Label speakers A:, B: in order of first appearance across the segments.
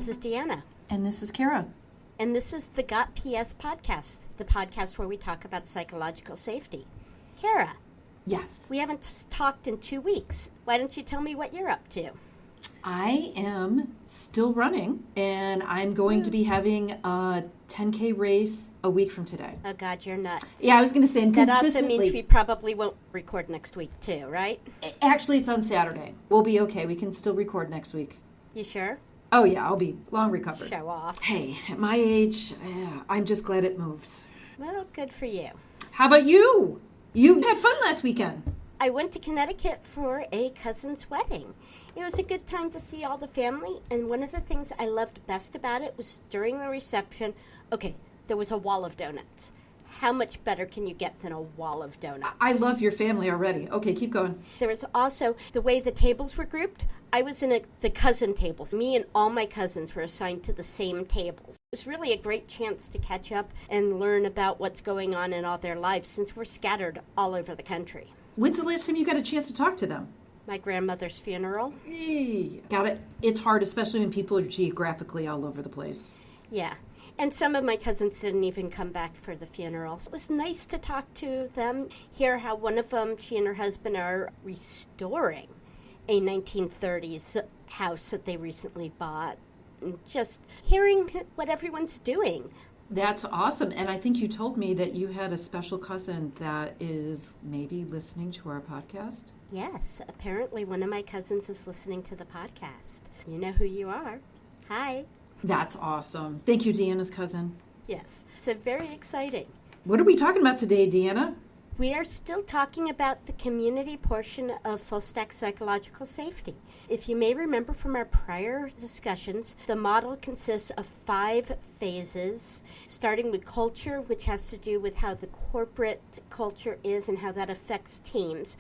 A: This is Deanna.
B: And this is Kara.
A: And this is the Got PS podcast, the podcast where we talk about psychological safety. Kara.
B: Yes.
A: We haven't talked in 2 weeks. Why don't you tell me what you're up to?
B: I am still running, and I'm going to be having a 10K race a week from today.
A: Oh, God, you're nuts.
B: Yeah, I was going to say,
A: that also means we probably won't record next week, too, right?
B: Actually, it's on Saturday. We'll be okay. We can still record next week.
A: You sure?
B: Oh, yeah, I'll be long recovered.
A: Show off.
B: Hey, at my age, I'm just glad it moves.
A: Well, good for you.
B: How about you? You had fun last weekend.
A: I went to Connecticut for a cousin's wedding. It was a good time to see all the family, and one of the things I loved best about it was during the reception, there was a wall of donuts. How much better can you get than a wall of donuts?
B: I love your family already. Okay, keep going.
A: There was also the way the tables were grouped. I was in the cousin tables. Me and all my cousins were assigned to the same tables. It was really a great chance to catch up and learn about what's going on in all their lives since we're scattered all over the country.
B: When's the last time you got a chance to talk to them?
A: My grandmother's funeral.
B: Got it. It's hard, especially when people are geographically all over the place.
A: Yeah. And some of my cousins didn't even come back for the funeral. It was nice to talk to them, hear how one of them, she and her husband, are restoring a 1930s house that they recently bought. And just hearing what everyone's doing.
B: That's awesome. And I think you told me that you had a special cousin that is maybe listening to our podcast.
A: Yes, apparently one of my cousins is listening to the podcast. You know who you are. Hi.
B: That's awesome. Thank you, Deanna's cousin.
A: Yes, so very exciting.
B: What are we talking about today, Deanna?
A: We are still talking about the community portion of full stack psychological safety. If you may remember from our prior discussions, the model consists of 5 phases, starting with culture, which has to do with how the corporate culture is and how that affects teams.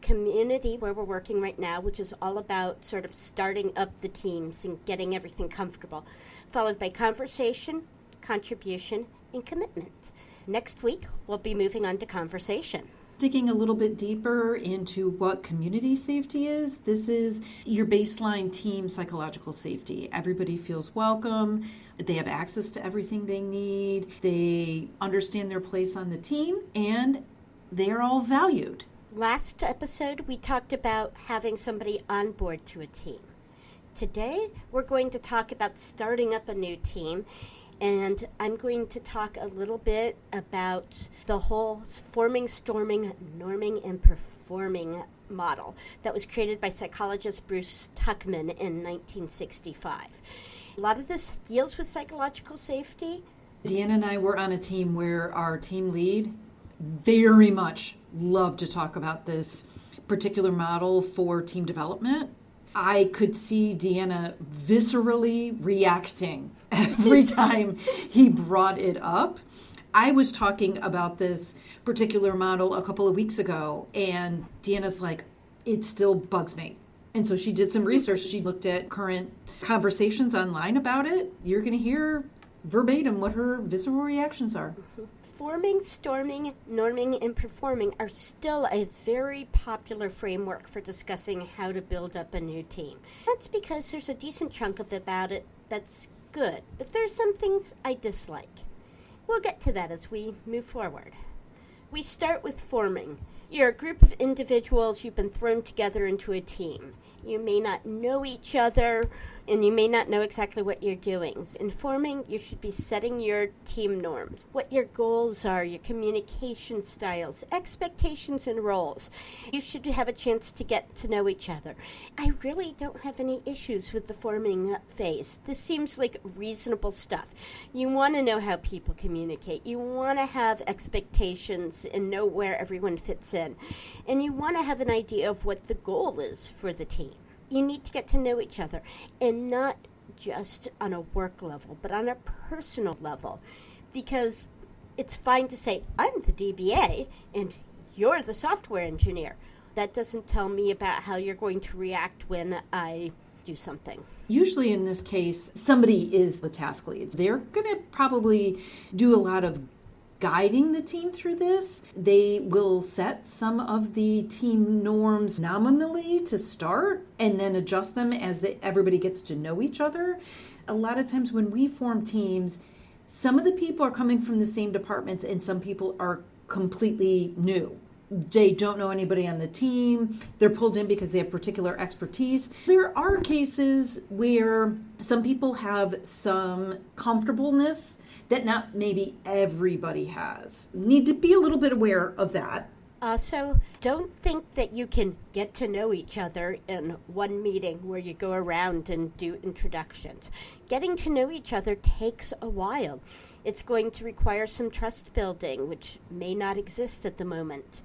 A: Community, where we're working right now, which is all about sort of starting up the teams and getting everything comfortable, followed by conversation, contribution, and commitment. Next week, we'll be moving on to conversation.
B: Digging a little bit deeper into what community safety is. This is your baseline team psychological safety. Everybody feels welcome. They have access to everything they need. They understand their place on the team, and they are all valued.
A: Last episode, we talked about having somebody on board to a team. Today, we're going to talk about starting up a new team, and I'm going to talk a little bit about the whole forming, storming, norming, and performing model that was created by psychologist Bruce Tuckman in 1965. A lot of this deals with psychological safety.
B: Deanna and I were on a team where our team lead very much loved to talk about this particular model for team development. I could see Deanna viscerally reacting every time he brought it up. I was talking about this particular model a couple of weeks ago, and Deanna's like, it still bugs me. And so she did some research. She looked at current conversations online about it. You're going to hear verbatim what her visceral reactions are.
A: Forming, storming, norming, and performing are still a very popular framework for discussing how to build up a new team. That's because there's a decent chunk of about it that's good, but there's some things I dislike. We'll get to that as we move forward. We start with forming. You're a group of individuals, you've been thrown together into a team. You may not know each other, and you may not know exactly what you're doing. In forming, you should be setting your team norms, what your goals are, your communication styles, expectations, and roles. You should have a chance to get to know each other. I really don't have any issues with the forming phase. This seems like reasonable stuff. You want to know how people communicate. You want to have expectations and know where everyone fits in. And you want to have an idea of what the goal is for the team. You need to get to know each other, and not just on a work level, but on a personal level, because it's fine to say, I'm the DBA, and you're the software engineer. That doesn't tell me about how you're going to react when I do something.
B: Usually in this case, somebody is the task lead. They're going to probably do a lot of guiding the team through this. They will set some of the team norms nominally to start and then adjust them as everybody gets to know each other. A lot of times when we form teams, some of the people are coming from the same departments and some people are completely new. They don't know anybody on the team. They're pulled in because they have particular expertise. There are cases where some people have some comfortableness that not maybe everybody has. Need to be a little bit aware of that.
A: So don't think that you can get to know each other in one meeting where you go around and do introductions. Getting to know each other takes a while. It's going to require some trust building, which may not exist at the moment.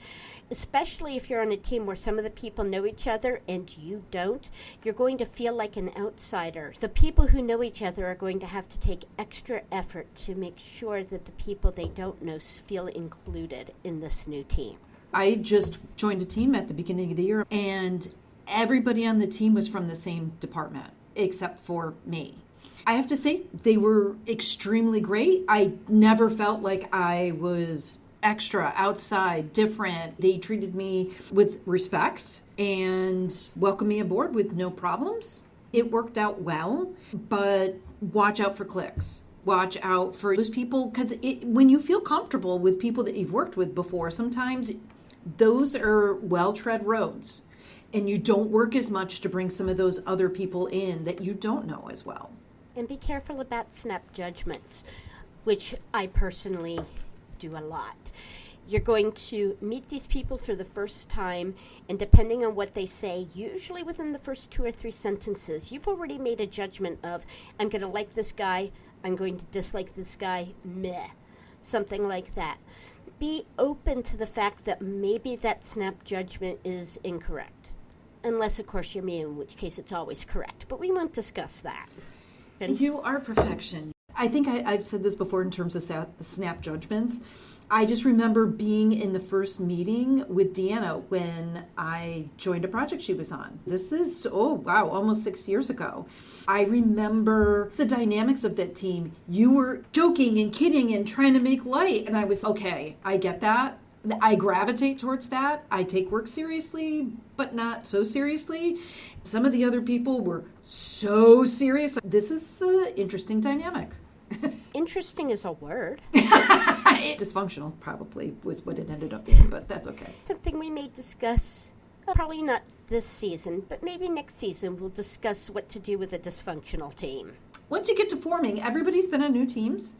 A: Especially if you're on a team where some of the people know each other and you don't, you're going to feel like an outsider. The people who know each other are going to have to take extra effort to make sure that the people they don't know feel included in this new team.
B: I just joined a team at the beginning of the year, and everybody on the team was from the same department, except for me. I have to say, they were extremely great. I never felt like I was extra, outside, different. They treated me with respect and welcomed me aboard with no problems. It worked out well, but watch out for cliques. Watch out for those people, because when you feel comfortable with people that you've worked with before, sometimes those are well-tread roads, and you don't work as much to bring some of those other people in that you don't know as well.
A: And be careful about snap judgments, which I personally do a lot. You're going to meet these people for the first time, and depending on what they say, usually within the first 2 or 3 sentences, you've already made a judgment of, I'm going to like this guy, I'm going to dislike this guy, meh, something like that. Be open to the fact that maybe that snap judgment is incorrect. Unless, of course, you're me, in which case it's always correct. But we won't discuss that. Ready?
B: You are perfection. I think I've said this before in terms of snap judgments. I just remember being in the first meeting with Deanna when I joined a project she was on. This is, almost 6 years ago. I remember the dynamics of that team. You were joking and kidding and trying to make light. And I was, okay, I get that. I gravitate towards that. I take work seriously, but not so seriously. Some of the other people were so serious. This is an interesting dynamic.
A: Interesting is a word.
B: Dysfunctional probably was what it ended up being, but that's okay.
A: Something we may discuss, probably not this season, but maybe next season we'll discuss what to do with a dysfunctional team.
B: Once you get to forming, everybody's been on new teams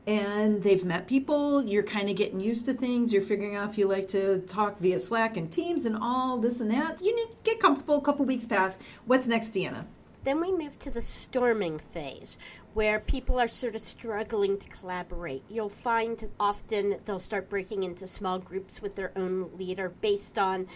B: and they've met people. You're kind of getting used to things. You're figuring out if you like to talk via Slack and Teams and all this and that. You need to get comfortable. A couple weeks pass. What's next, Deanna?
A: Then we move to the storming phase, where people are sort of struggling to collaborate. You'll find often they'll start breaking into small groups with their own leader based on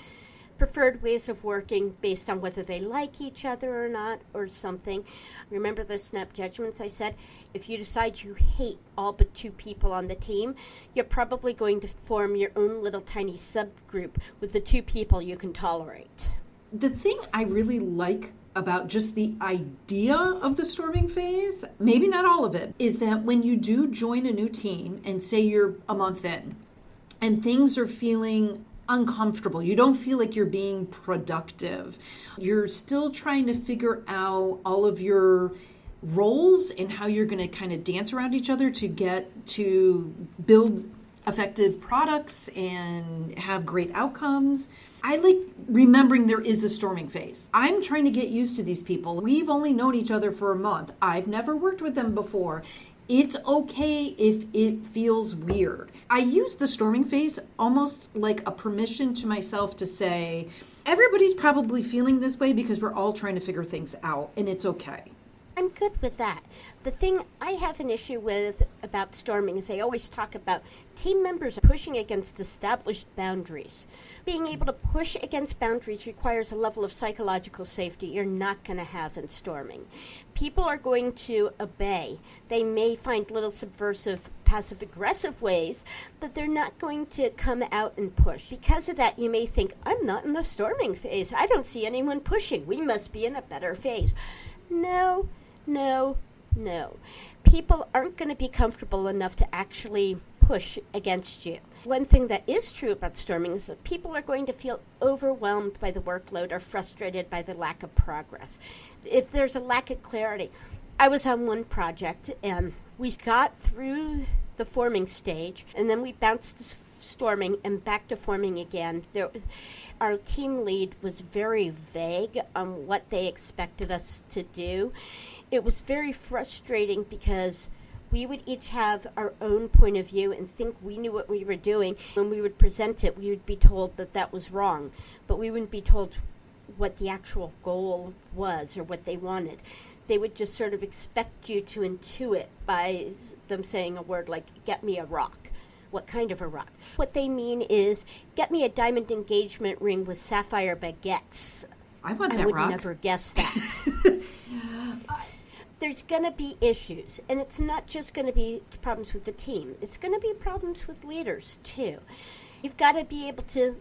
A: preferred ways of working, based on whether they like each other or not, or something. Remember those snap judgments I said? If you decide you hate all but 2 people on the team, you're probably going to form your own little tiny subgroup with the 2 people you can tolerate.
B: The thing I really like about just the idea of the storming phase, maybe not all of it, is that when you do join a new team and say you're a month in and things are feeling uncomfortable, you don't feel like you're being productive, you're still trying to figure out all of your roles and how you're going to kind of dance around each other to get to build effective products and have great outcomes. I like remembering there is a storming phase. I'm trying to get used to these people. We've only known each other for a month. I've never worked with them before. It's okay if it feels weird. I use the storming phase almost like a permission to myself to say, everybody's probably feeling this way because we're all trying to figure things out, and it's okay.
A: I'm good with that. The thing I have an issue with about storming is they always talk about team members pushing against established boundaries. Being able to push against boundaries requires a level of psychological safety you're not going to have in storming. People are going to obey. They may find little subversive, passive-aggressive ways, but they're not going to come out and push. Because of that, you may think, I'm not in the storming phase. I don't see anyone pushing. We must be in a better phase. No. People aren't going to be comfortable enough to actually push against you. One thing that is true about storming is that people are going to feel overwhelmed by the workload or frustrated by the lack of progress. If there's a lack of clarity, I was on one project and we got through the forming stage and then we bounced to storming and back to forming again. Our team lead was very vague on what they expected us to do. It was very frustrating because we would each have our own point of view and think we knew what we were doing. When we would present it, we would be told that that was wrong, but we wouldn't be told what the actual goal was or what they wanted. They would just sort of expect you to intuit by them saying a word like, get me a rock. What kind of a rock? What they mean is, get me a diamond engagement ring with sapphire baguettes.
B: I want that
A: rock. I would
B: rock.
A: never guess that. There's going to be issues, and it's not just going to be problems with the team. It's going to be problems with leaders, too. You've got to be able to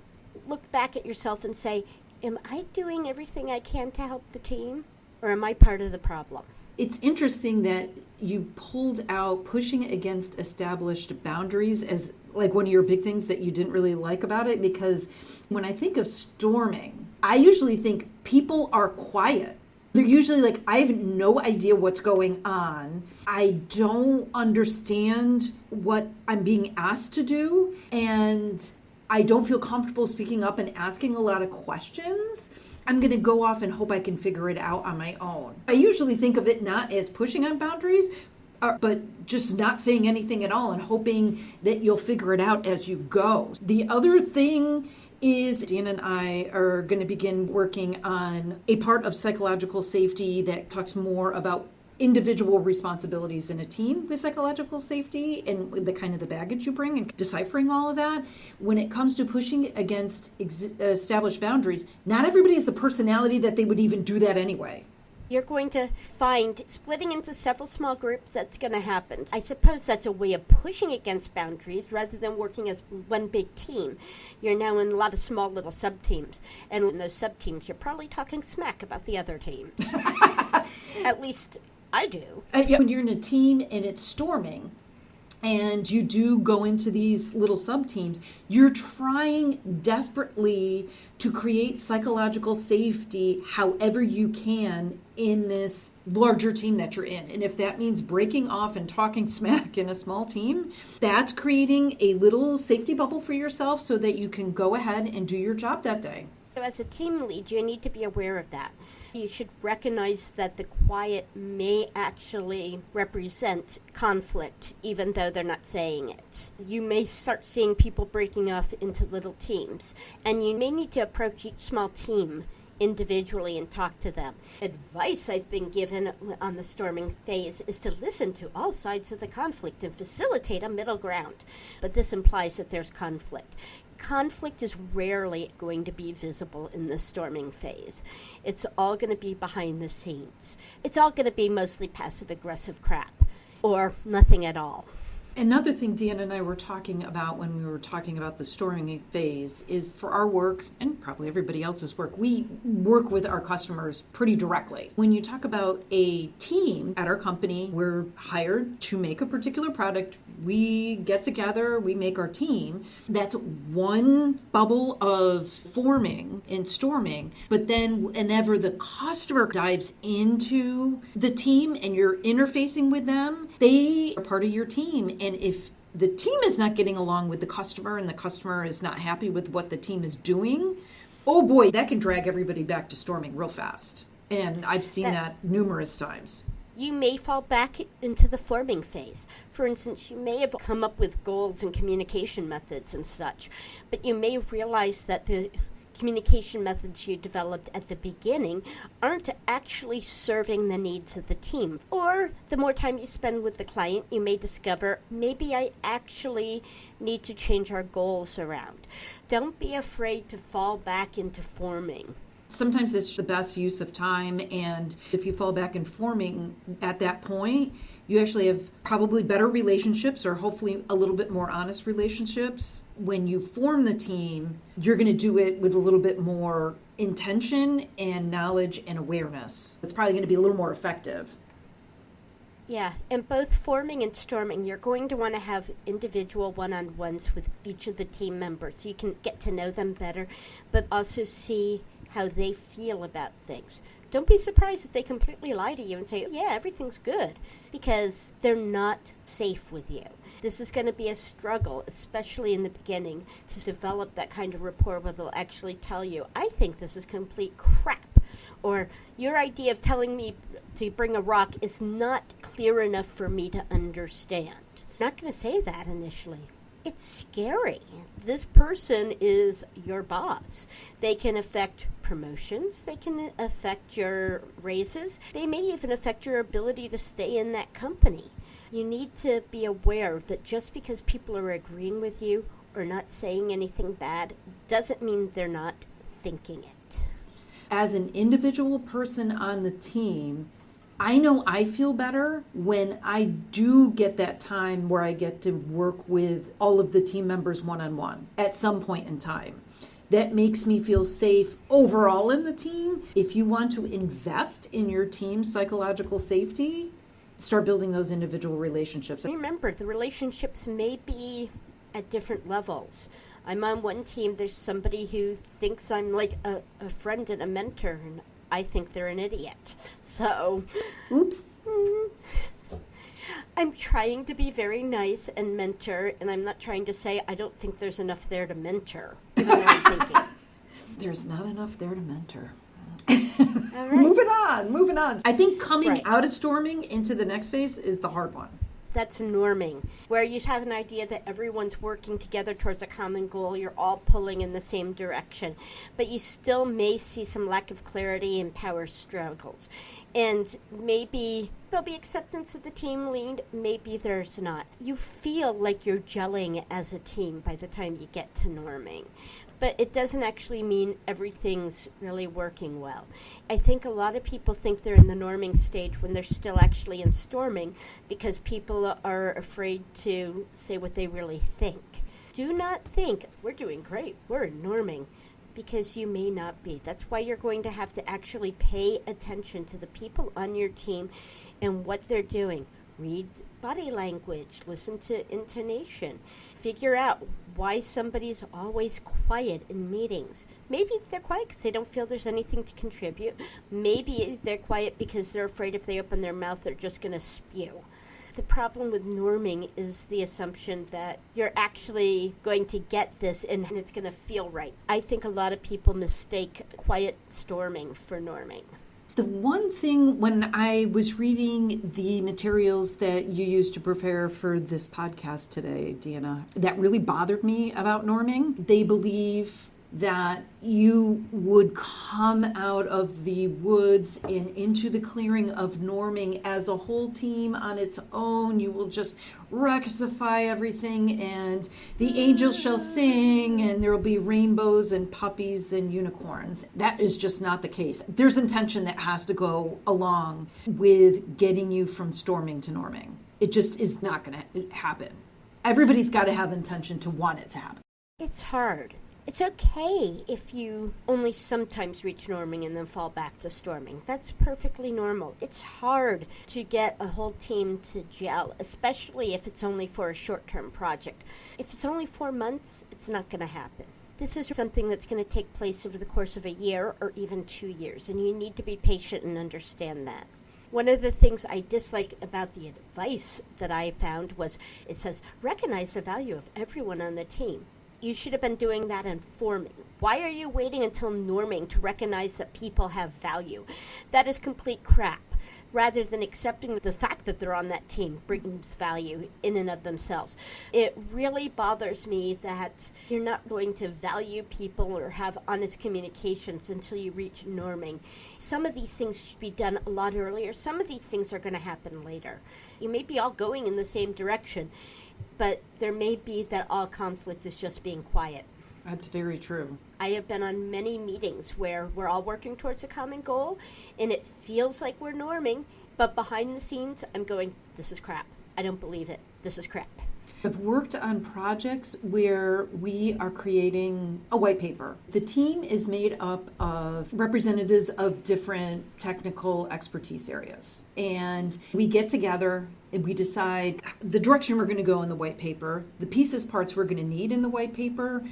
A: look back at yourself and say, am I doing everything I can to help the team, or am I part of the problem?
B: It's interesting that you pulled out pushing against established boundaries as like one of your big things that you didn't really like about it, because when I think of storming, I usually think people are quiet. They're usually like, I have no idea what's going on. I don't understand what I'm being asked to do. And I don't feel comfortable speaking up and asking a lot of questions. I'm going to go off and hope I can figure it out on my own. I usually think of it not as pushing on boundaries, but just not saying anything at all and hoping that you'll figure it out as you go. The other thing is Deanna and I are going to begin working on a part of psychological safety that talks more about individual responsibilities in a team with psychological safety and the kind of the baggage you bring and deciphering all of that. When it comes to pushing against established boundaries, not everybody has the personality that they would even do that anyway.
A: You're going to find splitting into several small groups, that's going to happen. I suppose that's a way of pushing against boundaries rather than working as one big team. You're now in a lot of small little sub-teams. And in those sub-teams, you're probably talking smack about the other teams. At least I do.
B: When you're in a team and it's storming, and you do go into these little sub-teams, you're trying desperately to create psychological safety however you can in this larger team that you're in. And if that means breaking off and talking smack in a small team, that's creating a little safety bubble for yourself so that you can go ahead and do your job that day.
A: As a team lead, you need to be aware of that. You should recognize that the quiet may actually represent conflict, even though they're not saying it. You may start seeing people breaking off into little teams, and you may need to approach each small team individually and talk to them. Advice I've been given on the storming phase is to listen to all sides of the conflict and facilitate a middle ground. But this implies that there's conflict. Conflict is rarely going to be visible in the storming phase. It's all going to be behind the scenes. It's all going to be mostly passive-aggressive crap, or nothing at all.
B: Another thing Deanna and I were talking about when we were talking about the storming phase is for our work, and probably everybody else's work, we work with our customers pretty directly. When you talk about a team at our company, we're hired to make a particular product. We get together, we make our team. That's one bubble of forming and storming. But then whenever the customer dives into the team and you're interfacing with them, they are part of your team. And if the team is not getting along with the customer and the customer is not happy with what the team is doing, oh boy, that can drag everybody back to storming real fast. And I've seen that numerous times.
A: You may fall back into the forming phase. For instance, you may have come up with goals and communication methods and such, but you may have realized that the communication methods you developed at the beginning aren't actually serving the needs of the team. Or the more time you spend with the client, you may discover, maybe I actually need to change our goals around. Don't be afraid to fall back into forming.
B: Sometimes it's the best use of time, and if you fall back in forming at that point, you actually have probably better relationships or hopefully a little bit more honest relationships. When you form the team, you're going to do it with a little bit more intention and knowledge and awareness. It's probably going to be a little more effective.
A: Yeah, and both forming and storming, you're going to want to have individual one-on-ones with each of the team members so you can get to know them better, but also see how they feel about things. Don't be surprised if they completely lie to you and say, yeah, everything's good, because they're not safe with you. This is going to be a struggle, especially in the beginning, to develop that kind of rapport where they'll actually tell you, I think this is complete crap. Or your idea of telling me to bring a rock is not clear enough for me to understand. I'm not going to say that initially. It's scary. This person is your boss. They can affect promotions. They can affect your raises. They may even affect your ability to stay in that company. You need to be aware that just because people are agreeing with you or not saying anything bad doesn't mean they're not thinking it.
B: As an individual person on the team, I know I feel better when I do get that time where I get to work with all of the team members one-on-one at some point in time. That makes me feel safe overall in the team. If you want to invest in your team's psychological safety, start building those individual relationships.
A: Remember, the relationships may be at different levels. I'm on one team, there's somebody who thinks I'm like a friend and a mentor, and I think they're an idiot. So,
B: oops.
A: I'm trying to be very nice and mentor, and I'm not trying to say I don't think there's enough there to mentor. Even though I'm thinking.
B: There's not enough there to mentor.
A: All right.
B: Moving on. I think coming
A: Right.
B: out of storming into the next phase is the hard one.
A: That's norming, where you have an idea that everyone's working together towards a common goal. You're all pulling in the same direction, but you still may see some lack of clarity and power struggles. And maybe there'll be acceptance of the team lead, maybe there's not. You feel like you're gelling as a team by the time you get to norming. But it doesn't actually mean everything's really working well. I think a lot of people think they're in the norming stage when they're still actually in storming because people are afraid to say what they really think. Do not think, we're doing great, we're in norming, because you may not be. That's why you're going to have to actually pay attention to the people on your team and what they're doing. Read body language, listen to intonation, figure out why somebody's always quiet in meetings. Maybe they're quiet because they don't feel there's anything to contribute. Maybe they're quiet because they're afraid if they open their mouth, they're just going to spew. The problem with norming is the assumption that you're actually going to get this and it's going to feel right. I think a lot of people mistake quiet storming for norming.
B: The one thing when I was reading the materials that you used to prepare for this podcast today, Deanna, that really bothered me about norming, they believe that you would come out of the woods and into the clearing of norming as a whole team on its own. You will just rectify everything and the angels shall sing and there will be rainbows and puppies and unicorns. That is just not the case. There's intention that has to go along with getting you from storming to norming. It just is not going to happen. Everybody's got to have intention to want it to happen.
A: It's hard. It's okay if you only sometimes reach norming and then fall back to storming. That's perfectly normal. It's hard to get a whole team to gel, especially if it's only for a short-term project. If it's only 4 months, it's not going to happen. This is something that's going to take place over the course of a year or even 2 years, and you need to be patient and understand that. One of the things I dislike about the advice that I found was it says, recognize the value of everyone on the team. You should have been doing that in forming. Why are you waiting until norming to recognize that people have value? That is complete crap. Rather than accepting the fact that they're on that team brings value in and of themselves. It really bothers me that you're not going to value people or have honest communications until you reach norming. Some of these things should be done a lot earlier. Some of these things are going to happen later. You may be all going in the same direction, but there may be that all conflict is just being quiet.
B: That's very true.
A: I have been on many meetings where we're all working towards a common goal, and it feels like we're norming, but behind the scenes, I'm going, this is crap. I don't believe it. This is crap.
B: I've worked on projects where we are creating a white paper. The team is made up of representatives of different technical expertise areas. And we get together and we decide the direction we're going to go in the white paper, the pieces, parts we're going to need in the white paper,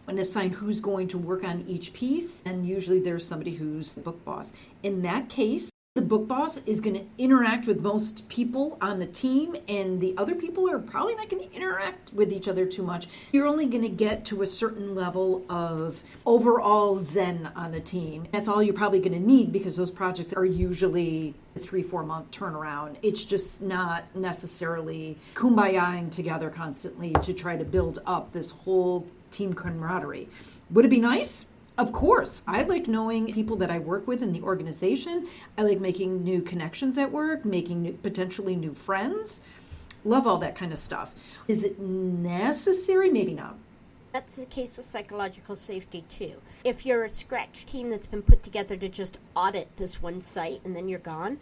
B: and assign who's going to work on each piece. And usually there's somebody who's the book boss. In that case, the book boss is going to interact with most people on the team, and the other people are probably not going to interact with each other too much. You're only going to get to a certain level of overall zen on the team. That's all you're probably going to need, because those projects are usually a 3-4 month turnaround. It's just not necessarily kumbayaing together constantly to try to build up this whole team camaraderie. Would it be nice? Of course. I like knowing people that I work with in the organization. I like making new connections at work, making potentially new friends. Love all that kind of stuff. Is it necessary? Maybe not.
A: That's the case with psychological safety, too. If you're a scratch team that's been put together to just audit this one site and then you're gone,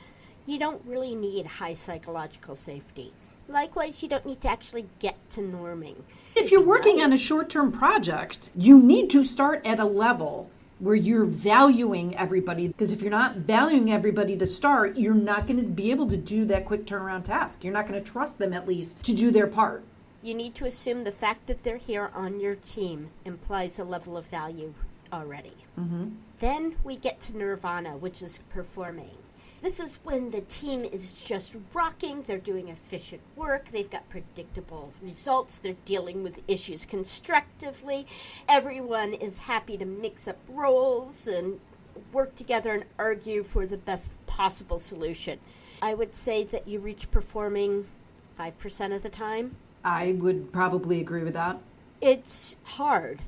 A: you don't really need high psychological safety. Likewise, you don't need to actually get to norming.
B: If you're working on a short-term project, you need to start at a level where you're valuing everybody. Because if you're not valuing everybody to start, you're not going to be able to do that quick turnaround task. You're not going to trust them, at least, to do their part.
A: You need to assume the fact that they're here on your team implies a level of value already.
B: Mm-hmm.
A: Then we get to nirvana, which is performing. This is when the team is just rocking, they're doing efficient work, they've got predictable results, they're dealing with issues constructively, everyone is happy to mix up roles and work together and argue for the best possible solution. I would say that you reach performing 5% of the time.
B: I would probably agree with that.
A: It's hard.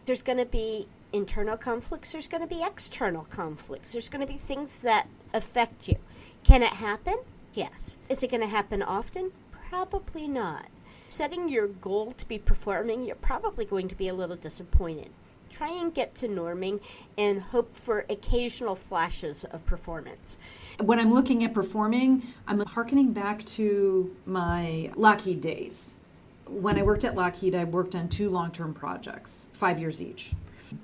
A: There's going to be internal conflicts, there's going to be external conflicts, there's going to be things that affect you. Can it happen? Yes. Is it going to happen often? Probably not. Setting your goal to be performing, you're probably going to be a little disappointed. Try and get to norming and hope for occasional flashes of performance.
B: When I'm looking at performing, I'm hearkening back to my Lockheed days. When I worked at Lockheed, I worked on 2 long-term projects, 5 years each.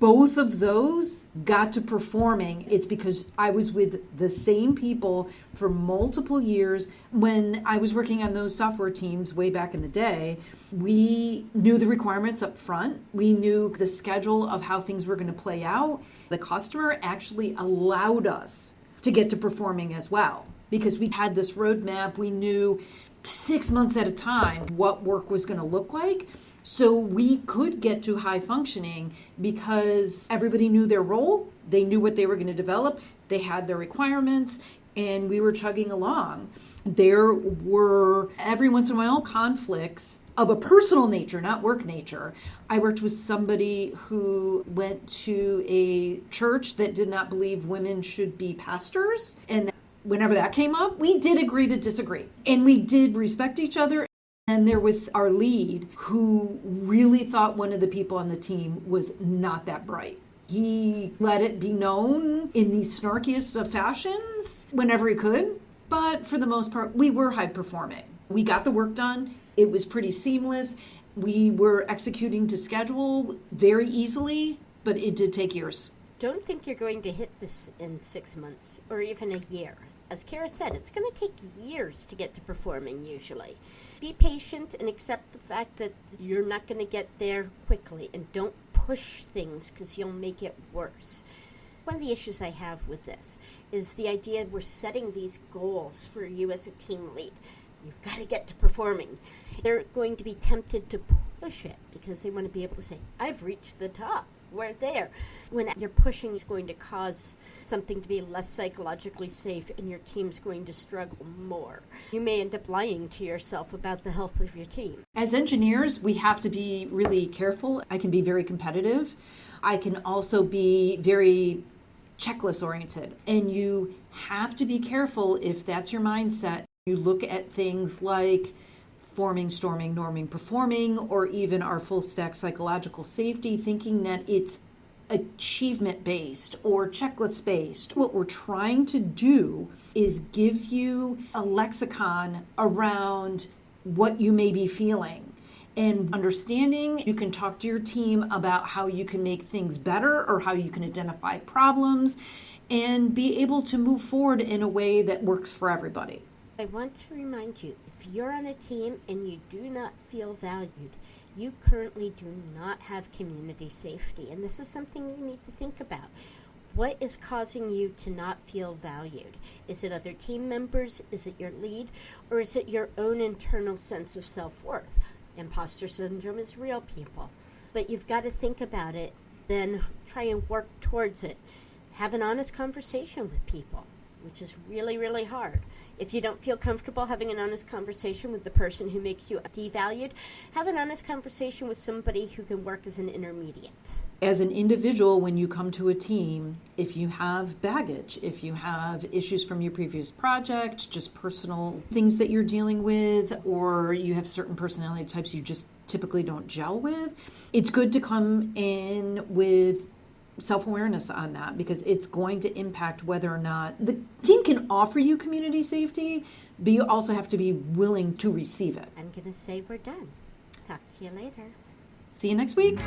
B: Both of those got to performing. It's because I was with the same people for multiple years. When I was working on those software teams way back in the day, we knew the requirements up front. We knew the schedule of how things were going to play out. The customer actually allowed us to get to performing as well, because we had this roadmap. We knew 6 months at a time what work was going to look like. So we could get to high functioning because everybody knew their role, they knew what they were going to develop, they had their requirements, and we were chugging along. There were every once in a while conflicts of a personal nature, not work nature. I worked with somebody who went to a church that did not believe women should be pastors, and whenever that came up, we did agree to disagree, and we did respect each other. And there was our lead who really thought one of the people on the team was not that bright. He let it be known in the snarkiest of fashions whenever he could. But for the most part, we were high performing. We got the work done. It was pretty seamless. We were executing to schedule very easily, but it did take years.
A: Don't think you're going to hit this in 6 months or even a year. As Kara said, it's going to take years to get to performing usually. Be patient and accept the fact that you're not going to get there quickly, and don't push things because you'll make it worse. One of the issues I have with this is the idea we're setting these goals for you as a team lead. You've got to get to performing. They're going to be tempted to push it because they want to be able to say, I've reached the top. We're there. When your pushing is going to cause something to be less psychologically safe and your team's going to struggle more. You may end up lying to yourself about the health of your team.
B: As engineers, we have to be really careful. I can be very competitive. I can also be very checklist oriented. And you have to be careful if that's your mindset. You look at things like forming, storming, norming, performing, or even our full stack psychological safety, thinking that it's achievement-based or checklist-based. What we're trying to do is give you a lexicon around what you may be feeling. and understanding. You can talk to your team about how you can make things better or how you can identify problems and be able to move forward in a way that works for everybody.
A: I want to remind you, if you're on a team and you do not feel valued, you currently do not have community safety. And this is something you need to think about. What is causing you to not feel valued? Is it other team members? Is it your lead? Or is it your own internal sense of self-worth? Imposter syndrome is real, people. But you've got to think about it, then try and work towards it. Have an honest conversation with people, which is really, really hard. If you don't feel comfortable having an honest conversation with the person who makes you devalued, have an honest conversation with somebody who can work as an intermediate.
B: As an individual, when you come to a team, if you have baggage, if you have issues from your previous project, just personal things that you're dealing with, or you have certain personality types you just typically don't gel with, it's good to come in with self-awareness on that, because it's going to impact whether or not the team can offer you community safety, but you also have to be willing to receive it.
A: I'm going to say we're done. Talk to you later.
B: See you next week.